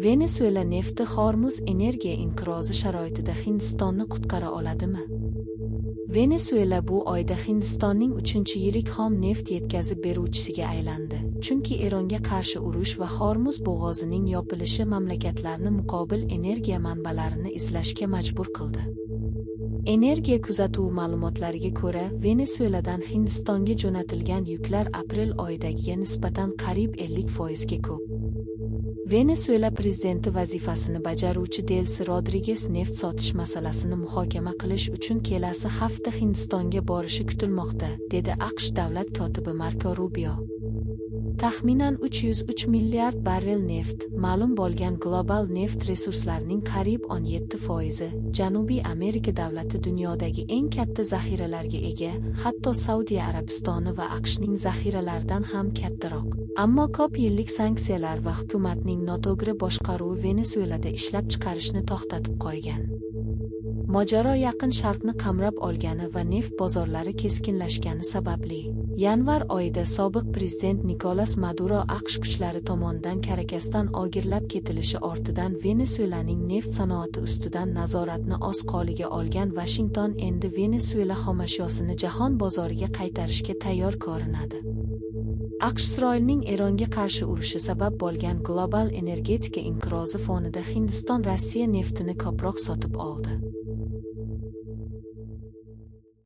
Venesuela nefti Hormuz energiya inqirozi sharoitida Hindistonni qutqara oladimi? Venesuela bu oyda Hindistonning 3-yirik xom neft yetkazib beruvchisiga aylandi, chunki Eronga qarshi urush va Hormuz bo'g'ozining yopilishi mamlakatlarni muqobil energiya manbalarini izlashga majbur qildi. Energiya kuzatuvi ma'lumotlariga ko'ra, Venesueladan Hindistonga jo'natilgan yuklar aprel oyidagiga nisbatan qariyb 50% ga ko'p. Venesuela prezidenti vazifasini bajaruvchi Delsi Rodriges neft sotish masalasini muhokama qilish uchun kelasi hafta Hindistonga borishi kutilmoqda, dedi AQSh davlat kotibi Marco Rubio. Taxminan 303 milliard barrel neft, ma'lum bo'lgan global neft resurslarining qariyb 17%, Janubiy Amerika davlati dunyodagi eng katta zaxiralarga ega, hatto Saudiya Arabistoni va AQShning zaxiralaridan ham kattaroq. Ammo ko'p yillik sanksiyalar va hukumatning noto'g'ri boshqaruvi Venesuelada ishlab chiqarishni to'xtatib qo'ygan. Mojaro Yaqin Sharqni qamrab olgani va neft bozorlari keskinlashgani sababli. Yanvar oyida sobiq prezident Nikolas Maduro AQSh kuchlari tomonidan Karakasdan o'girlab ketilishi ortidan Venesuelaning neft sanoati ustidan nazoratni o'z qo'liga olgan Washington endi Venesuela xomashyosini jahon bozoriga qaytarishga tayyor ko'rinadi. AQSh Isroilning Eronga qarshi urushi sabab bo'lgan global energetika inqirozi fonida Hindiston Rossiya neftini ko'proq sotib oldi.